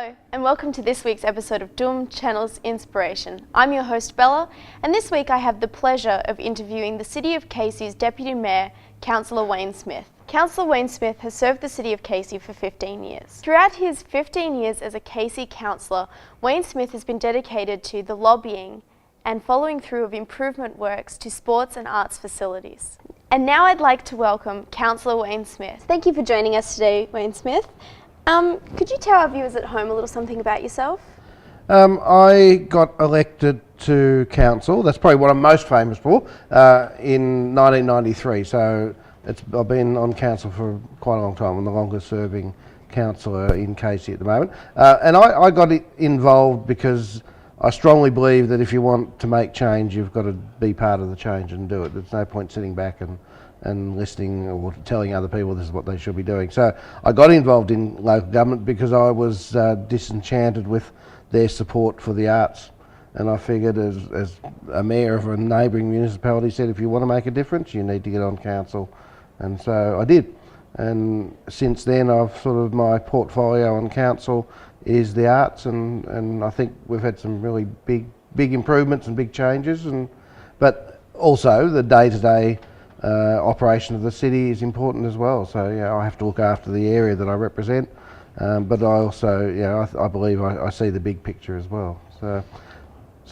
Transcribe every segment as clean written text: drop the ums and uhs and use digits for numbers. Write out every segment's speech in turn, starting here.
Hello and welcome to this week's episode of Dhoom Channel's Inspiration. I'm your host Bella, and this week I have the pleasure of interviewing the City of Casey's Deputy Mayor, Councillor Wayne Smith. Councillor Wayne Smith has served the City of Casey for 15 years. Throughout his 15 years as a Casey councillor, Wayne Smith has been dedicated to the lobbying and following through of improvement works to sports and arts facilities. And now I'd like to welcome Councillor Wayne Smith. Thank you for joining us today, Wayne Smith. Could you tell our viewers at home a little something about yourself? I got elected to council, that's probably what I'm most famous for, in 1993. So I've been on council for quite a long time. I'm the longest serving councillor in Casey at the moment. And I got involved because I strongly believe that if you want to make change, you've got to be part of the change and do it. There's no point sitting back and listening or telling other people this is what they should be doing. So I got involved in local government because I was disenchanted with their support for the arts. And I figured as a mayor of a neighbouring municipality said, if you want to make a difference, you need to get on council. And so I did. And since then, my portfolio on council is the arts, and I think we've had some really big improvements and big changes. But also the day-to-day operation of the city is important as well. So I have to look after the area that I represent, but I also, I believe I see the big picture as well. So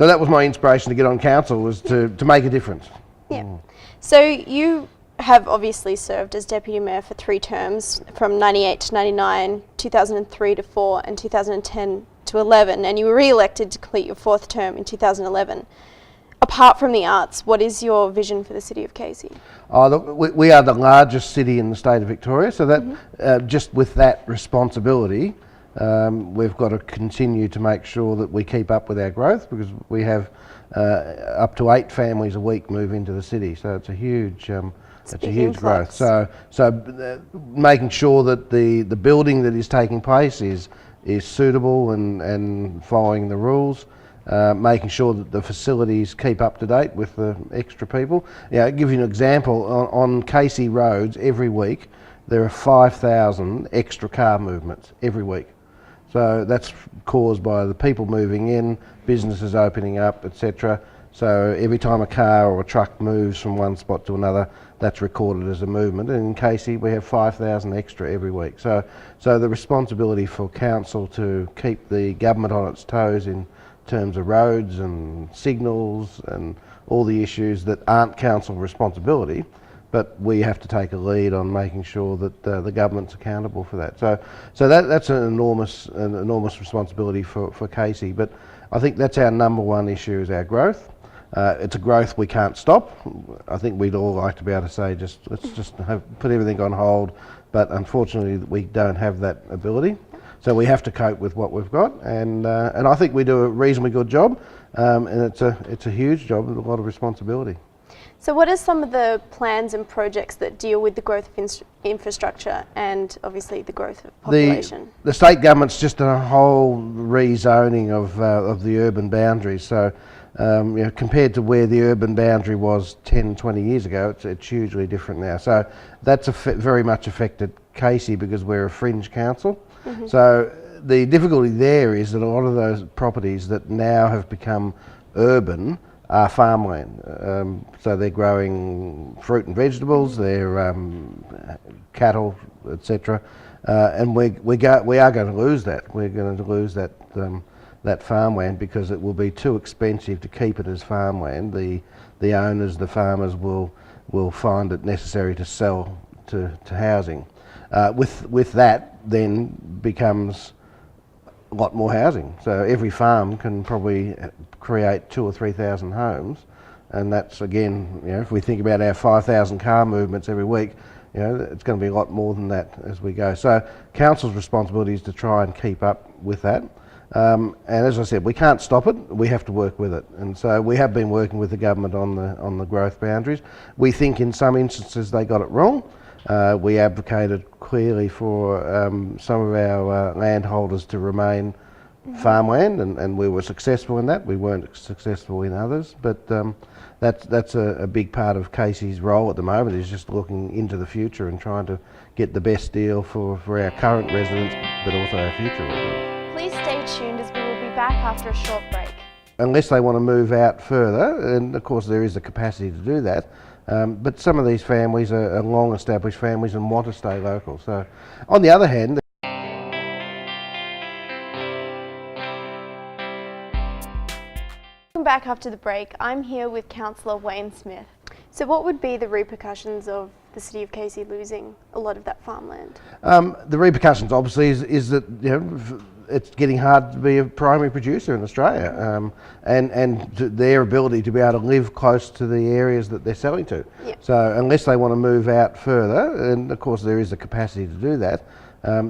that was my inspiration to get on council, was to make a difference. Yeah. So you have obviously served as Deputy Mayor for 3 terms, from 98 to 99, 2003 to 4, and 2010 to 11, and you were re-elected to complete your 4th term in 2011. Apart from the arts, what is your vision for the City of Casey? We are the largest city in the state of Victoria, so that just with that responsibility, we've got to continue to make sure that we keep up with our growth, because we have up to 8 families a week move into the city, so it's a huge growth. So making sure that the building that is taking place is suitable and following the rules. Making sure that the facilities keep up to date with the extra people. I'll give you an example. On Casey roads, every week there are 5,000 extra car movements every week. So that's caused by the people moving in, businesses opening up, etc. So every time a car or a truck moves from one spot to another, that's recorded as a movement. And in Casey, we have 5,000 extra every week. So the responsibility for council to keep the government on its toes in terms of roads and signals and all the issues that aren't council responsibility, but we have to take a lead on making sure that the government's accountable for that. So that's an enormous responsibility for Casey. But I think that's our number one issue, is our growth. It's a growth we can't stop. I think we'd all like to be able to say, let's just put everything on hold, but unfortunately we don't have that ability. So we have to cope with what we've got, and I think we do a reasonably good job, and it's a huge job with a lot of responsibility. So what are some of the plans and projects that deal with the growth of infrastructure and obviously the growth of population? The state government's just done a whole rezoning of the urban boundaries. So compared to where the urban boundary was 10, 20 years ago, it's hugely different now. So that's very much affected Casey because we're a fringe council. So the difficulty there is that a lot of those properties that now have become urban are farmland. So they're growing fruit and vegetables, they're cattle, etc. And we are going to lose that. We're going to lose that farmland because it will be too expensive to keep it as farmland. The owners, the farmers will find it necessary to sell to housing. With that then becomes a lot more housing. So every farm can probably create 2,000 or 3,000 homes, and that's, again, if we think about our 5,000 car movements every week, it's going to be a lot more than that as we go. So council's responsibility is to try and keep up with that. And as I said, we can't stop it, we have to work with it. And so we have been working with the government on the growth boundaries. We think in some instances they got it wrong. We advocated clearly for some of our landholders to remain farmland, and we were successful in that. We weren't successful in others, but that's a big part of Casey's role at the moment, is just looking into the future and trying to get the best deal for our current residents, but also our future residents. Please tuned as we will be back after a short break. Unless they want to move out further, and of course there is the capacity to do that, but some of these families are long established families and want to stay local. So on the other hand, Welcome back after the break. I'm here with Councillor Wayne Smith. So what would be the repercussions of the City of Casey losing a lot of that farmland? the repercussions obviously is that it's getting hard to be a primary producer in Australia, and their ability to be able to live close to the areas that they're selling to. Yep. So unless they want to move out further, and of course there is the capacity to do that,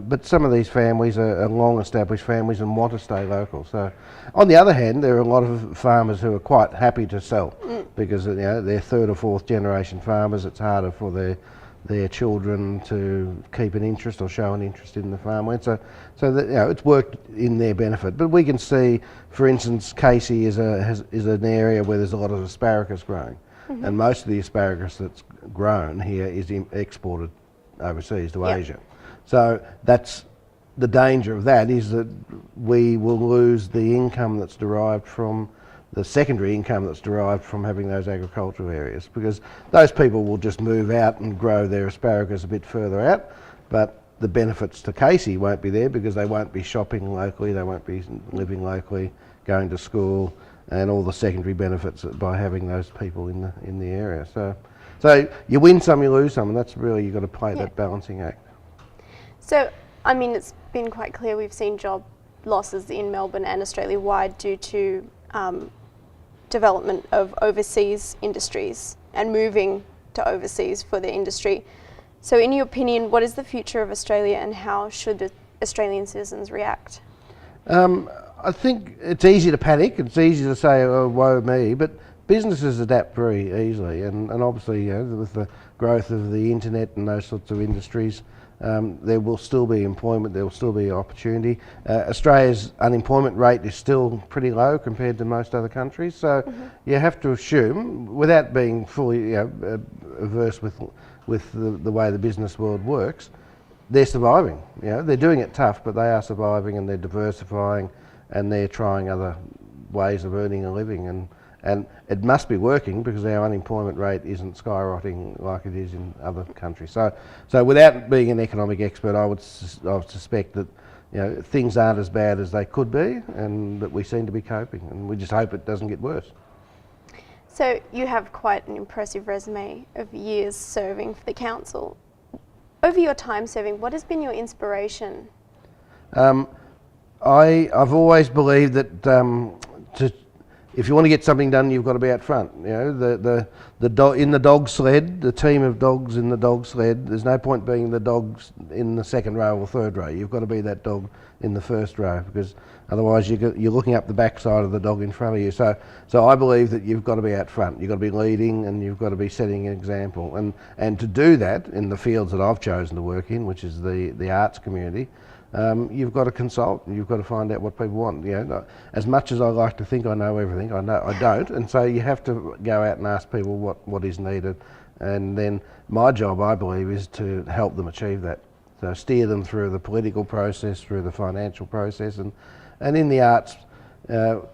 but some of these families are long established families and want to stay local. So on the other hand, there are a lot of farmers who are quite happy to sell because they're third or fourth generation farmers. It's harder for their children to keep an interest or show an interest in the farmland. So that, it's worked in their benefit. But we can see, for instance, Casey is an area where there's a lot of asparagus growing, and most of the asparagus that's grown here is exported overseas to Asia. So that's the danger of that, is that we will lose the income that's derived from the secondary income that's derived from having those agricultural areas, because those people will just move out and grow their asparagus a bit further out, but the benefits to Casey won't be there because they won't be shopping locally, they won't be living locally, going to school, and all the secondary benefits by having those people in the area. So you win some, you lose some, and that's really, you've got to play that balancing act. So, I mean, it's been quite clear we've seen job losses in Melbourne and Australia-wide due to development of overseas industries and moving to overseas for their industry. So in your opinion, what is the future of Australia and how should the Australian citizens react? I think it's easy to panic, it's easy to say, oh, woe me, but businesses adapt very easily, and obviously with the growth of the internet and those sorts of industries, there will still be employment, there will still be opportunity. Australia's unemployment rate is still pretty low compared to most other countries, so you have to assume, without being fully averse with the way the business world works, they're surviving. They're doing it tough, but they are surviving, and they're diversifying, and they're trying other ways of earning a living, and it must be working because our unemployment rate isn't skyrocketing like it is in other countries. So without being an economic expert, I would suspect that things aren't as bad as they could be, and that we seem to be coping, and we just hope it doesn't get worse. So you have quite an impressive resume of years serving for the council. Over your time serving, what has been your inspiration? I've always believed that if you want to get something done, you've got to be out front. In the dog sled, the team of dogs in the dog sled, there's no point being the dogs in the second row or third row. You've got to be that dog in the first row, because otherwise you're looking up the backside of the dog in front of you. So I believe that you've got to be out front. You've got to be leading, and you've got to be setting an example. And to do that in the fields that I've chosen to work in, which is the arts community, you've got to consult, and you've got to find out what people want. As much as I like to think I know everything, I don't, and so you have to go out and ask people what is needed, and then my job, I believe, is to help them achieve that. So steer them through the political process, through the financial process, and in the arts.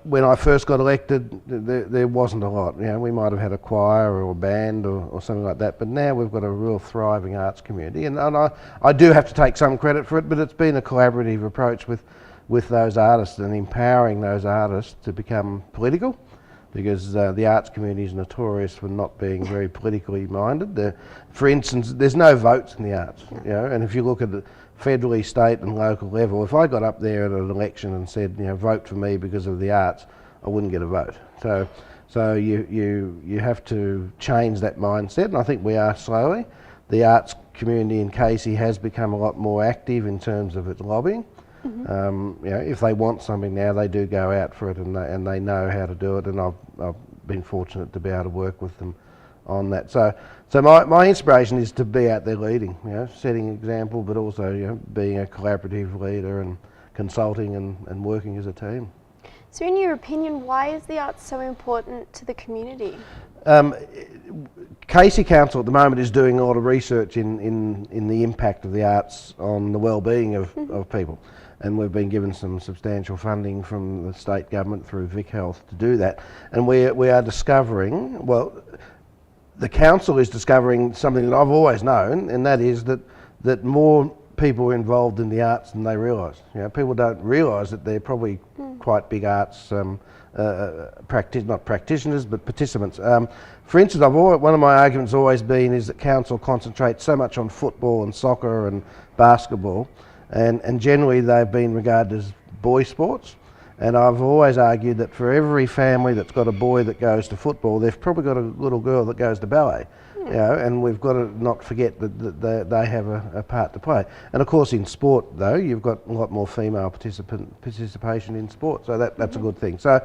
When I first got elected, there wasn't a lot. We might have had a choir or a band or something like that, but now we've got a real thriving arts community, and I do have to take some credit for it, but it's been a collaborative approach with those artists, and empowering those artists to become political, because the arts community is notorious for not being very politically minded. For instance, there's no votes in the arts, and if you look at the federally, state and local level, if I got up there at an election and said, vote for me because of the arts, I wouldn't get a vote. So you have to change that mindset, and I think we are slowly. The arts community in Casey has become a lot more active in terms of its lobbying. If they want something now, they do go out for it, and they know how to do it, and I've been fortunate to be able to work with them on that. So my inspiration is to be out there leading, setting an example, but also being a collaborative leader and consulting and working as a team. So in your opinion, why is the arts so important to the community? Casey Council at the moment is doing a lot of research in the impact of the arts on the well-being of people, and we've been given some substantial funding from the state government through Vic Health to do that, and we are discovering, well, the council is discovering something that I've always known, and that is that more people are involved in the arts than they realise. You know, people don't realise that they're probably quite big arts not practitioners, but participants. For instance, one of my arguments has always been is that council concentrates so much on football and soccer and basketball, and generally they've been regarded as boy sports. And I've always argued that for every family that's got a boy that goes to football, they've probably got a little girl that goes to ballet. You know, and we've got to not forget that they have a part to play. And of course in sport though, you've got a lot more female participation in sport, so that's a good thing. So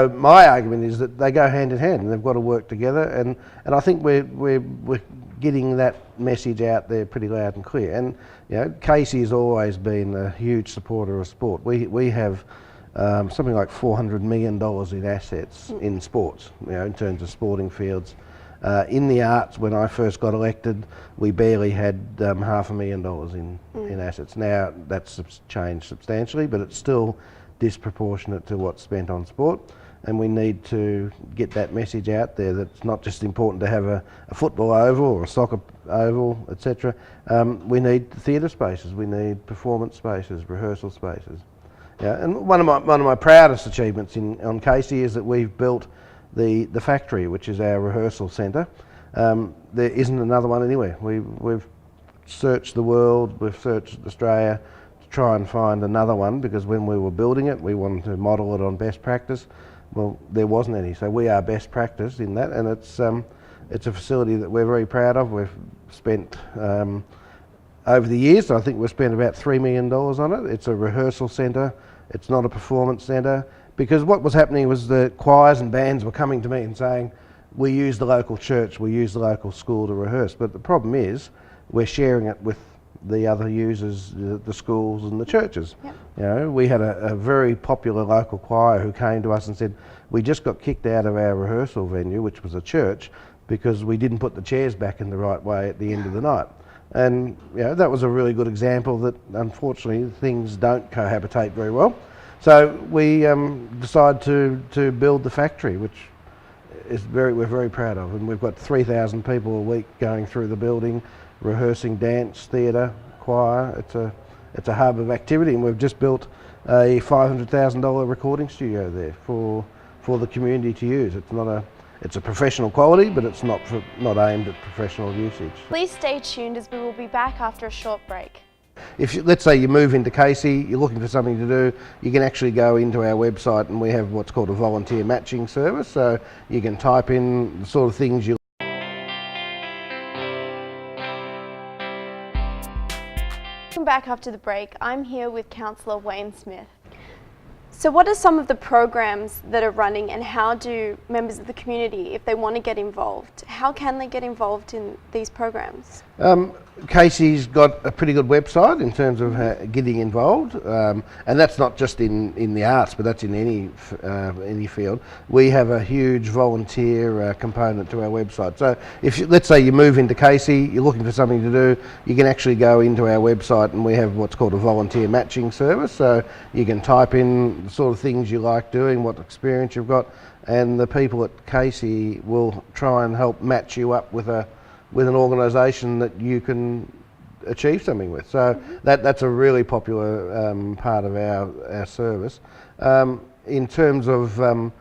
my argument is that they go hand in hand and they've got to work together, and I think we're getting that message out there pretty loud and clear. And you know, Casey's always been a huge supporter of sport. We have something like $400 million in assets in sports, you know, in terms of sporting fields. In the arts, when I first got elected, we barely had $500,000 in assets. Now that's changed substantially, but it's still disproportionate to what's spent on sport, and we need to get that message out there that it's not just important to have a football oval or a soccer oval, etc. We need theatre spaces, we need performance spaces, rehearsal spaces. Yeah, and one of my proudest achievements on Casey is that we've built the factory, which is our rehearsal centre. There isn't another one anywhere. We've searched the world, we've searched Australia to try and find another one, because when we were building it, we wanted to model it on best practice. Well, there wasn't any, so we are best practice in that, and it's a facility that we're very proud of. We've spent over the years, I think we've spent about $3 million on it. It's a rehearsal centre. It's not a performance centre. Because what was happening was the choirs and bands were coming to me and saying, we use the local church, we use the local school to rehearse. But the problem is, we're sharing it with the other users, the schools and the churches. Yep. You know, we had a very popular local choir who came to us and said, we just got kicked out of our rehearsal venue, which was a church, because we didn't put the chairs back in the right way at the end of the night. And you know, that was a really good example that unfortunately things don't cohabitate very well. So we decided to build the factory, which is we're very proud of, and we've got 3,000 people a week going through the building, rehearsing dance, theatre, choir. It's a hub of activity, and we've just built a $500,000 recording studio there for the community to use. It's a professional quality, but it's not aimed at professional usage. Please stay tuned, as we will be back after a short break. If let's say you move into Casey, you're looking for something to do, you can actually go into our website, and we have what's called a volunteer matching service, so you can type in the sort of things you... Welcome back after the break. I'm here with Councillor Wayne Smith. So what are some of the programs that are running, and how do members of the community, if they want to get involved, how can they get involved in these programs? Casey's got a pretty good website in terms of getting involved, and that's not just in the arts, but that's in any field. We have a huge volunteer component to our website. So if let's say you move into Casey, you're looking for something to do, you can actually go into our website, and we have what's called a volunteer matching service. So you can type in the sort of things you like doing, what experience you've got, and the people at Casey will try and help match you up with an organisation that you can achieve something with. So that's a really popular part of our service. In terms of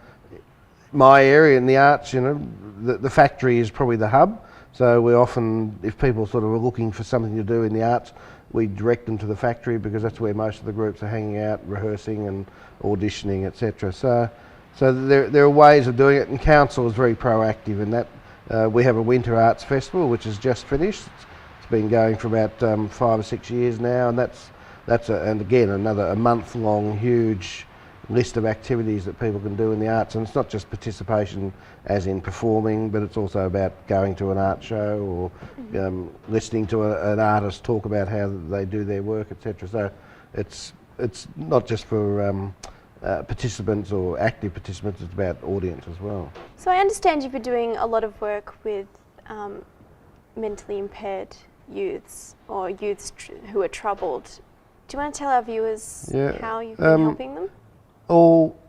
my area in the arts, you know, the factory is probably the hub. So we often, if people sort of are looking for something to do in the arts, we direct them to the factory, because that's where most of the groups are hanging out, rehearsing and auditioning, etc. So there are ways of doing it, and council is very proactive in that. We have a Winter Arts Festival which has just finished. It's been going for about 5 or 6 years now, and and again a month-long huge list of activities that people can do in the arts. And it's not just participation as in performing, but it's also about going to an art show or listening to an artist talk about how they do their work, etc. So it's not just for participants or active participants, it's about audience as well. So I understand you've been doing a lot of work with mentally impaired youths or youths who are troubled. Do you want to tell our viewers how you've been helping them?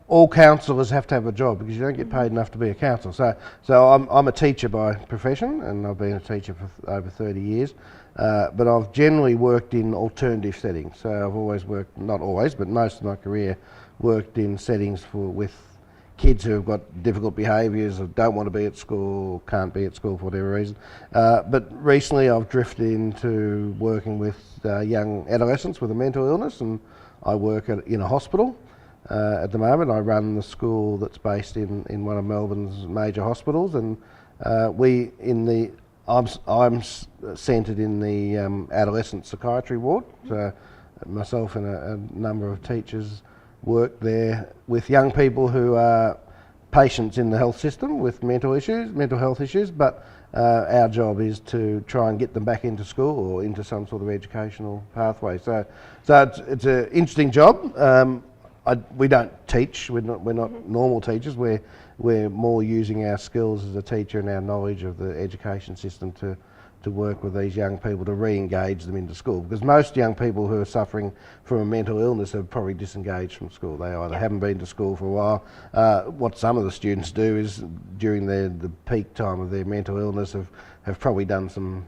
All counsellors have to have a job because you don't get paid enough to be a counsellor. So I'm a teacher by profession, and I've been a teacher for over 30 years. But I've generally worked in alternative settings. So I've always worked, not always, but most of my career, worked in settings with kids who have got difficult behaviours or don't want to be at school or can't be at school for whatever reason. But recently I've drifted into working with young adolescents with a mental illness, and I work in a hospital. At the moment I run the school that's based in one of Melbourne's major hospitals, and I'm centred in the adolescent psychiatry ward. So myself and a number of teachers work there with young people who are patients in the health system with mental health issues, but our job is to try and get them back into school or into some sort of educational pathway. So it's an interesting job. We don't teach. We're not normal teachers. We're more using our skills as a teacher and our knowledge of the education system to work with these young people to re-engage them into school, because most young people who are suffering from a mental illness have probably disengaged from school. They either haven't been to school for a while. What some of the students do is during the peak time of their mental illness have probably done some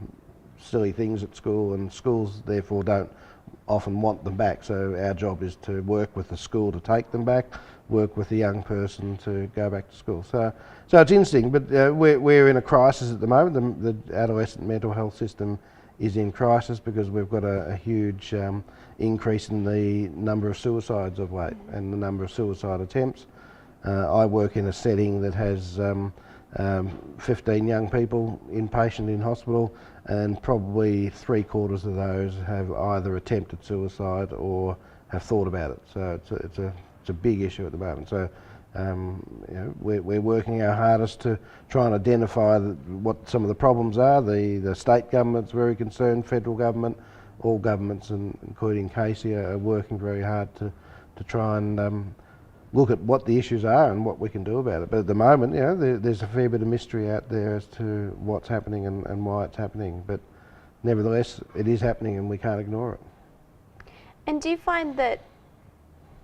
silly things at school, and schools therefore don't often want them back. So our job is to work with the school to take them back, work with the young person to go back to school. So it's interesting, but we're in a crisis at the moment. The adolescent mental health system is in crisis because we've got a huge increase in the number of suicides of late and the number of suicide attempts. I work in a setting that has 15 young people inpatient in hospital, and probably 3/4 of those have either attempted suicide or have thought about it. So it's a big issue at the moment. So we're working our hardest to try and identify what some of the problems are. The state government's very concerned, federal government, all governments, including Casey, are working very hard to try and look at what the issues are and what we can do about it. But at the moment, there's a fair bit of mystery out there as to what's happening and why it's happening. But nevertheless, it is happening and we can't ignore it. And do you find that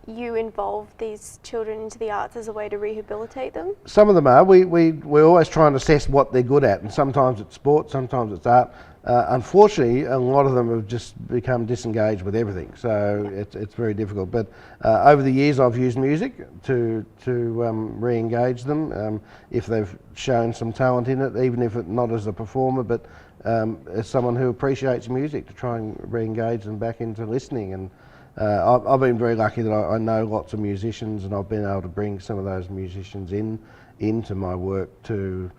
you involve these children into the arts as a way to rehabilitate them? Some of them are. We always try and assess what they're good at, and sometimes it's sport, sometimes it's art. Unfortunately, a lot of them have just become disengaged with everything, so it's very difficult. But over the years, I've used music to re-engage them if they've shown some talent in it, even if not as a performer, but as someone who appreciates music, to try and re-engage them back into listening. And I've been very lucky that I know lots of musicians, and I've been able to bring some of those musicians into my work to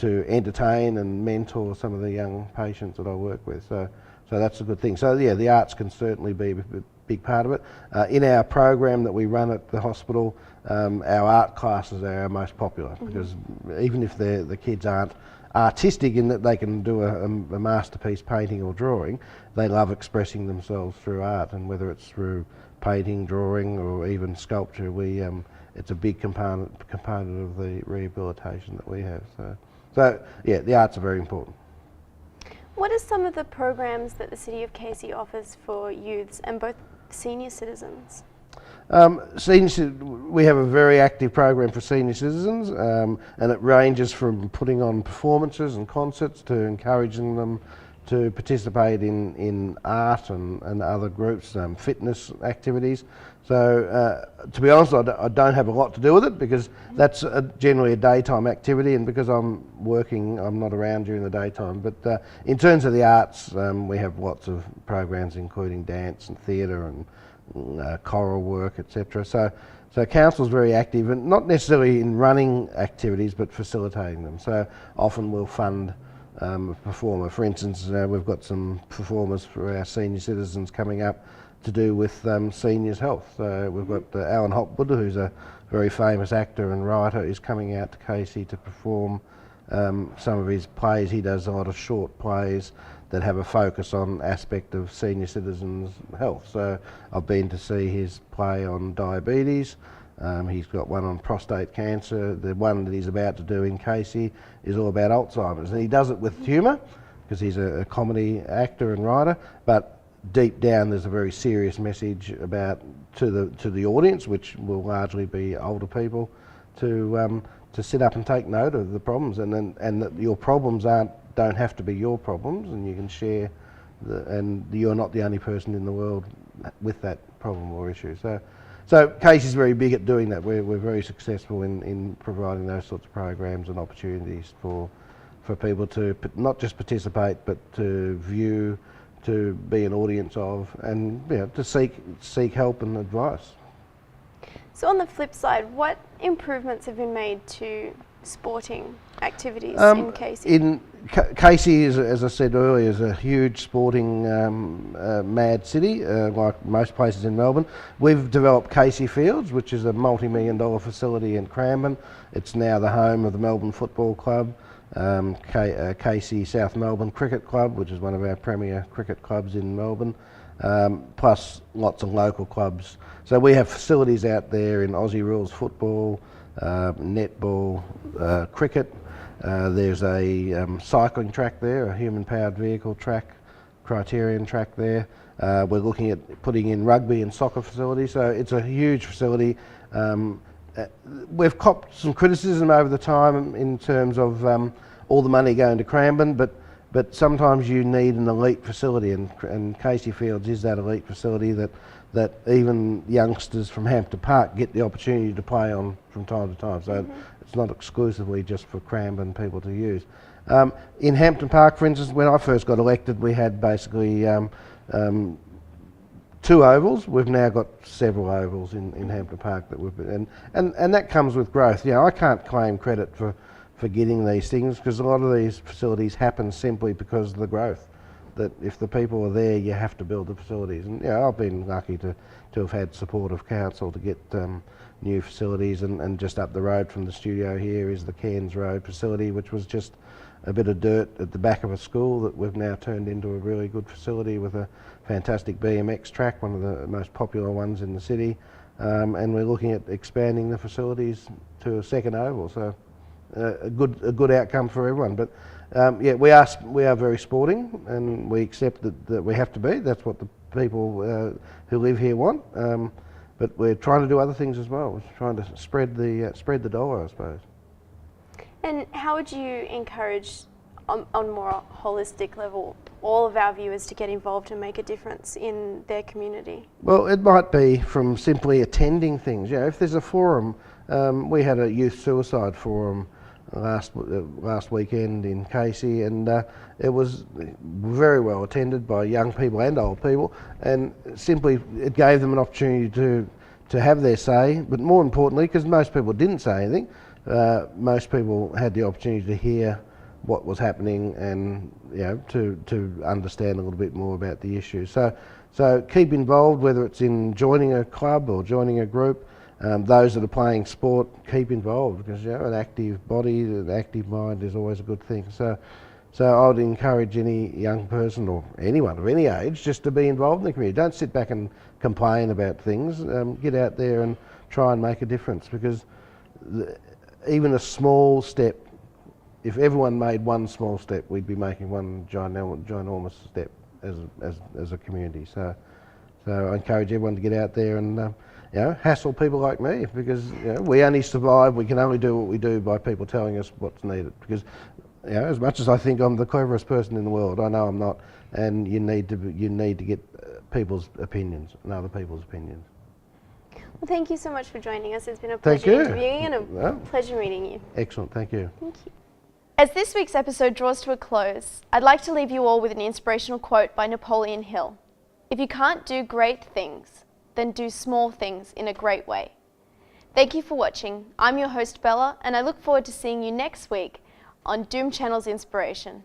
entertain and mentor some of the young patients that I work with. So that's a good thing. So yeah, the arts can certainly be a big part of it. In our program that we run at the hospital, our art classes are our most popular, because even if the kids aren't artistic in that they can do a masterpiece painting or drawing, they love expressing themselves through art, and whether it's through painting, drawing, or even sculpture, it's a big component of the rehabilitation that we have. So yeah, the arts are very important. What are some of the programs that the City of Casey offers for youths and both senior citizens? We have a very active program for senior citizens, and it ranges from putting on performances and concerts to encouraging them to participate in art and other groups, fitness activities. So to be honest, I don't have a lot to do with it, because that's generally a daytime activity, and because I'm working, I'm not around during the daytime. But in terms of the arts, we have lots of programs including dance and theatre and choral work, etc. So council's very active, and not necessarily in running activities but facilitating them. So often we'll fund a performer. For instance, we've got some performers for our senior citizens coming up to do with seniors' health. So we've got Alan Hopwood, who's a very famous actor and writer, is coming out to Casey to perform some of his plays. He does a lot of short plays that have a focus on aspect of senior citizens' health. So I've been to see his play on diabetes. He's got one on prostate cancer. The one that he's about to do in Casey is all about Alzheimer's, and he does it with humour because he's a comedy actor and writer. But deep down, there's a very serious message about to the audience, which will largely be older people, to sit up and take note of the problems, and that your problems don't have to be your problems, and you can share, and you're not the only person in the world with that problem or issue. So Casey's very big at doing that. We're very successful in providing those sorts of programs and opportunities for people to not just participate, but to view, to be an audience of, and to seek help and advice. So on the flip side, what improvements have been made to sporting activities in Casey? Casey, as I said earlier, is a huge sporting mad city, like most places in Melbourne. We've developed Casey Fields, which is a multi-million-dollar facility in Cranbourne. It's now the home of the Melbourne Football Club, Casey South Melbourne Cricket Club, which is one of our premier cricket clubs in Melbourne, plus lots of local clubs. So we have facilities out there in Aussie rules football, netball, cricket. There's a cycling track there, a human-powered vehicle track, criterion track there. We're looking at putting in rugby and soccer facilities, so it's a huge facility. We've copped some criticism over the time in terms of all the money going to Cranbourne, but sometimes you need an elite facility, and Casey Fields is that elite facility that even youngsters from Hampton Park get the opportunity to play on from time to time. So it's not exclusively just for Cranbourne people to use. In Hampton Park, for instance, when I first got elected, we had basically 2 ovals. We've now got several ovals in Hampton Park that we've been, and that comes with growth. I can't claim credit for getting these things, because a lot of these facilities happen simply because of the growth. That if the people are there, you have to build the facilities. And I've been lucky to have had support of council to get new facilities, and just up the road from the studio here is the Cairns Road facility, which was just a bit of dirt at the back of a school that we've now turned into a really good facility with a fantastic BMX track, one of the most popular ones in the city, and we're looking at expanding the facilities to a second oval. So a good outcome for everyone. But we are very sporting, and we accept that we have to be. That's what the people who live here want. But we're trying to do other things as well. We're trying to spread the dollar, I suppose. And how would you encourage, on more a holistic level, all of our viewers to get involved and make a difference in their community? Well, it might be from simply attending things. If there's a forum, we had a youth suicide forum last weekend in Casey, and it was very well attended by young people and old people, and simply it gave them an opportunity to have their say, but more importantly, because most people didn't say anything, most people had the opportunity to hear what was happening, and to understand a little bit more about the issue. So keep involved, whether it's in joining a club or joining a group. Those that are playing sport, keep involved, because an active body, an active mind is always a good thing. So I would encourage any young person, or anyone of any age, just to be involved in the community. Don't sit back and complain about things. Get out there and try and make a difference, because even a small step, if everyone made one small step, we'd be making one ginormous step as a community. So I encourage everyone to get out there and hassle people like me, because we only survive, we can only do what we do by people telling us what's needed. Because as much as I think I'm the cleverest person in the world, I know I'm not, and you need to get people's opinions and other people's opinions. Well, thank you so much for joining us. It's been a pleasure interviewing and a pleasure meeting you. Excellent, thank you. Thank you. As this week's episode draws to a close, I'd like to leave you all with an inspirational quote by Napoleon Hill. If you can't do great things, then do small things in a great way. Thank you for watching. I'm your host Bella, and I look forward to seeing you next week on Dhoom Channel's Inspiration.